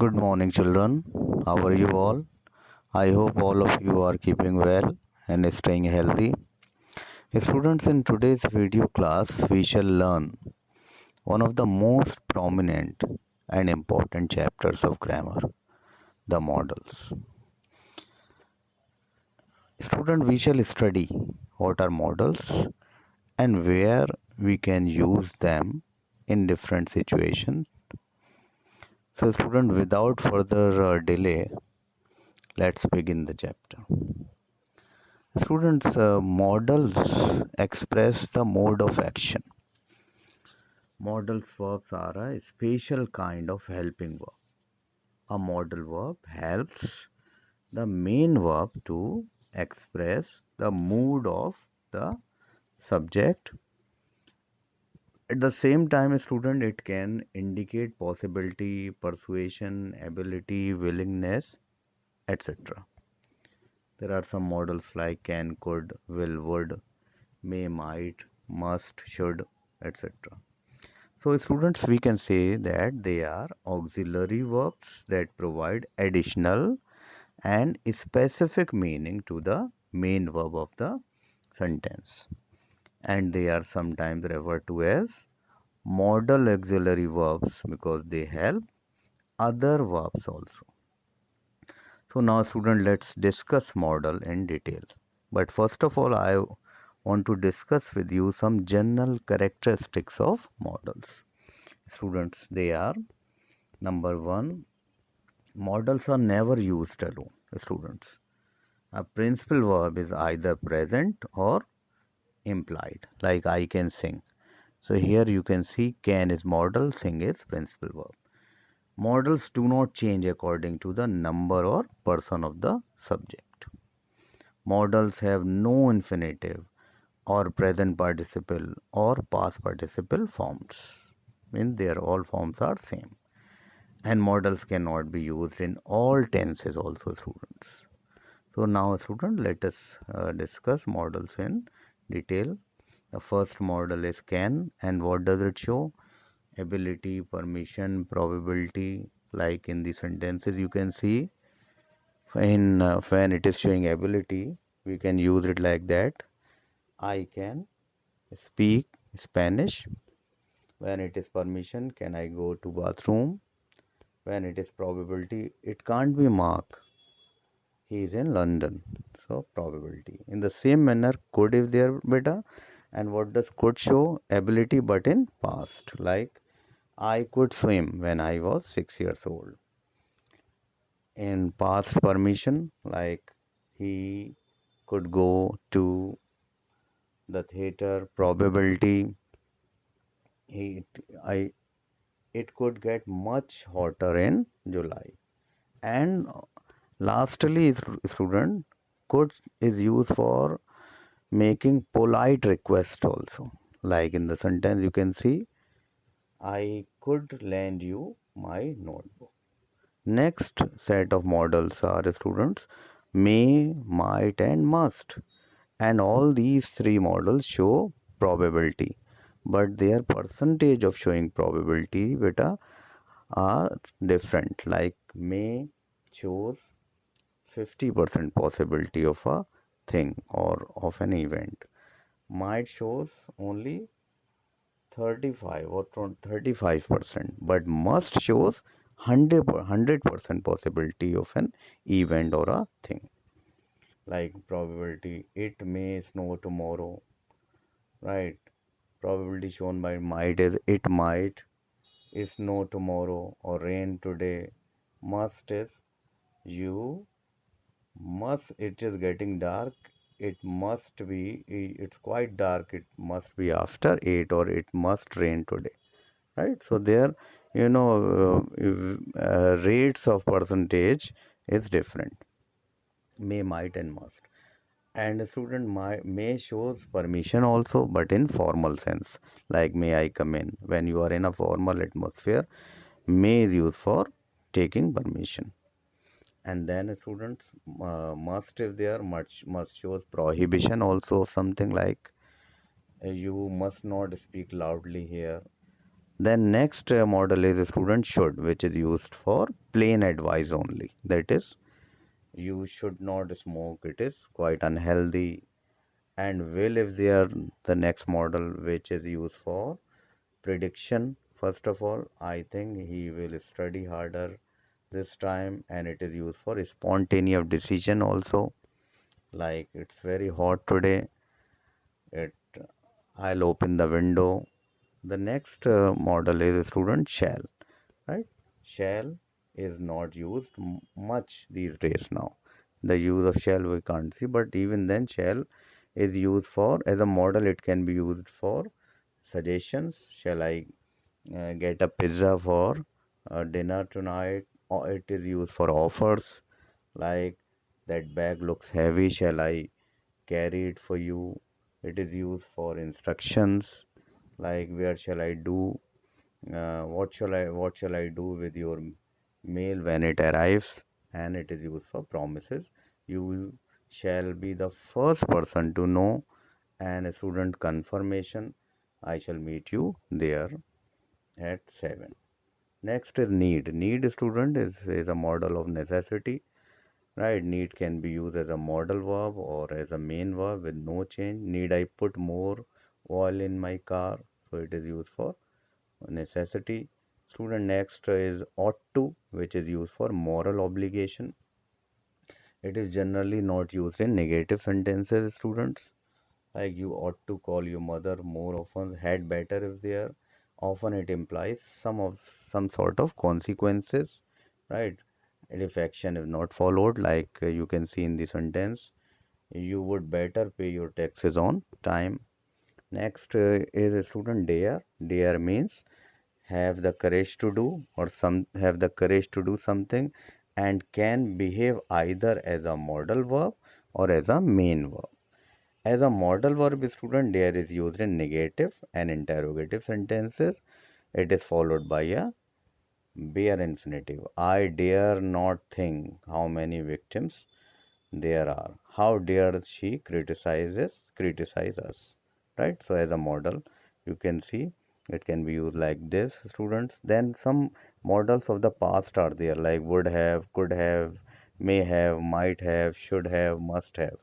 Good morning, children. How are you all? I hope all of you are keeping well and staying healthy. Students, in today's video class, we shall learn one of the most prominent and important chapters of grammar, the modals. Student, we shall study what are modals and where we can use them in different situations. So, student, without further delay, let's begin the chapter. Students, modals express the mode of action. Modal verbs are a special kind of helping verb. A modal verb helps the main verb to express the mood of the subject. At the same time, student, it can indicate possibility, persuasion, ability, willingness, etc. There are some modals like can, could, will, would, may, might, must, should, etc. So, students, we can say that they are auxiliary verbs that provide additional and specific meaning to the main verb of the sentence. And they are sometimes referred to as modal auxiliary verbs because they help other verbs also. So, now, student, let's discuss modal in detail. But first of all, I want to discuss with you some general characteristics of modals. Students, they are number one, modals are never used alone. Students, a principal verb is either present or implied, like I can sing. So here you can see can is modal, sing is principal verb. Modals do not change according to the number or person of the subject. Modals have no infinitive or present participle or past participle forms. Mean their all forms are same. And modals cannot be used in all tenses also, students. So now, student, let us discuss modals in detail. The first modal is can, and what does it show? Ability, permission, probability. Like in the sentences you can see, in when it is showing ability, we can use it like that: I can speak Spanish. When it is permission, can I go to bathroom? When it is probability, it can't be Mark, he is in London. So probability. In the same manner, could is there beta. And what does could show? Ability but in past. Like I could swim when I was 6 years old. In past, permission, like he could go to the theater. Probability, he I it could get much hotter in July. And lastly, student, could is used for making polite request also. Like in the sentence you can see, I could lend you my notebook. Next set of models are, students, may, might and must. And all these three models show probability, but their percentage of showing probability beta are different. Like may shows 50% possibility of a thing or of an event. Might shows only 35 or 35%, but must shows 100% possibility of an event or a thing. Like probability, it may snow tomorrow, right? Probability shown by might is it might snow tomorrow or rain today. Must is you must, it is getting dark, it must be, it's quite dark, it must be after 8 or it must rain today, right? So there, rates of percentage is different, may, might and must. And student may shows permission also, but in formal sense, like may I come in. When you are in a formal atmosphere, may is used for taking permission. And then students, must is there, must shows prohibition also, something like you must not speak loudly here, Then next model is student should, which is used for plain advice only. That is, you should not smoke. It is quite unhealthy. And will, if they are the next model, which is used for prediction. First of all, I think he will study harder this time, and it is used for spontaneous decision also. Like it's very hot today. It I'll open the window. The next model is student shall, right? Shall is not used much these days now. The use of shall we can't see, but even then, shall is used for as a model. It can be used for suggestions. Shall I get a pizza for dinner tonight? Or it is used for offers like that bag looks heavy. Shall I carry it for you? It is used for instructions like where shall I do, what shall I do with your mail when it arrives, and it is used for promises. You shall be the first person to know, and student confirmation. I shall meet you there at 7. Next is need. Need student is a model of necessity, right? Need can be used as a modal verb or as a main verb with no change. Need I put more oil in my car? So it is used for necessity. Student next is ought to, which is used for moral obligation. It is generally not used in negative sentences, students. Like you ought to call your mother more often, had better if there. Often it implies some sort of consequences, right? And if action is not followed, like you can see in the sentence, you would better pay your taxes on time. Next is a student dare. Dare means have the courage to do or some have the courage to do something and can behave either as a modal verb or as a main verb. As a modal verb, student, dare is used in negative and interrogative sentences. It is followed by a bare infinitive. I dare not think how many victims there are. How dare she criticize us? Right? So as a model, you can see it can be used like this, students. Then some models of the past are there, like would have, could have, may have, might have, should have, must have.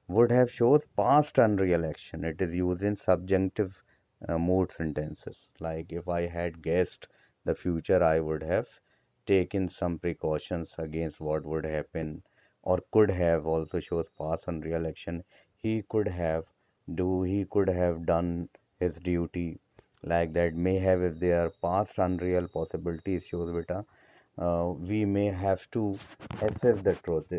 Would have shows past unreal action. It is used in subjunctive mood sentences. Like if I had guessed the future, I would have taken some precautions against what would happen. Or could have also shows past unreal action. He could have done his duty. Like that, may have if they are past unreal possibilities shows beta. We may have to assess the truth.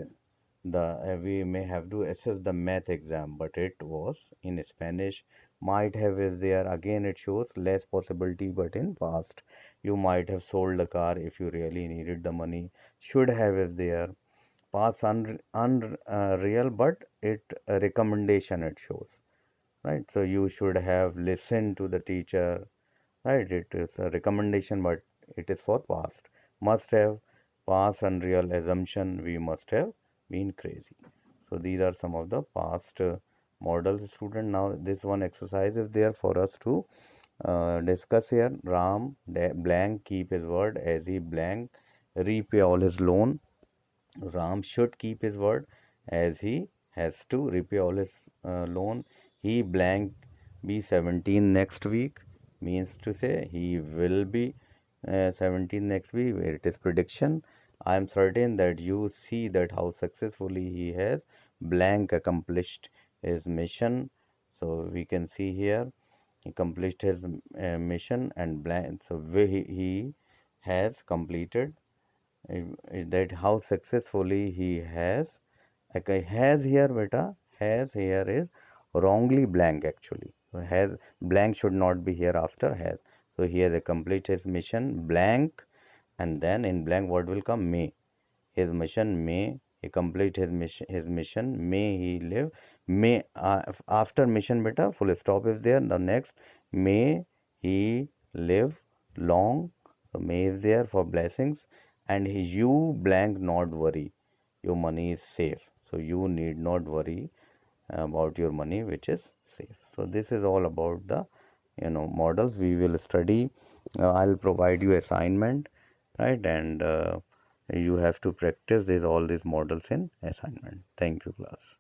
We may have to assess the math exam, but it was in Spanish. Might have is there again. It shows less possibility, but in past, you might have sold the car if you really needed the money. Should have is there. Past unreal, but it a recommendation it shows, right? So you should have listened to the teacher, right? It is a recommendation, but it is for past. Must have, past unreal assumption. We must have been crazy. So these are some of the past models, student. Now this one exercise is there for us to discuss here. Ram blank keep his word as he blank repay all his loan. Ram should keep his word as he has to repay all his loan. He blank be 17 next week, means to say he will be 17 next week, where it is prediction. I am certain that you see that how successfully he has blank accomplished his mission. So we can see here he accomplished his mission and blank. So he has completed that how successfully he has. Okay, has here beta, has here is wrongly blank actually. So has blank should not be here after has. So he has accomplished his mission blank, and then in blank what will come? May. His mission may he complete his mission may he live. May after mission beta full stop is there. The next may he live long. So may is there for blessings, and you blank not worry. Your money is safe. So you need not worry about your money, which is safe. So this is all about the models we will study I'll provide you assignment, right? And you have to practice these all these models in assignment. Thank you, class.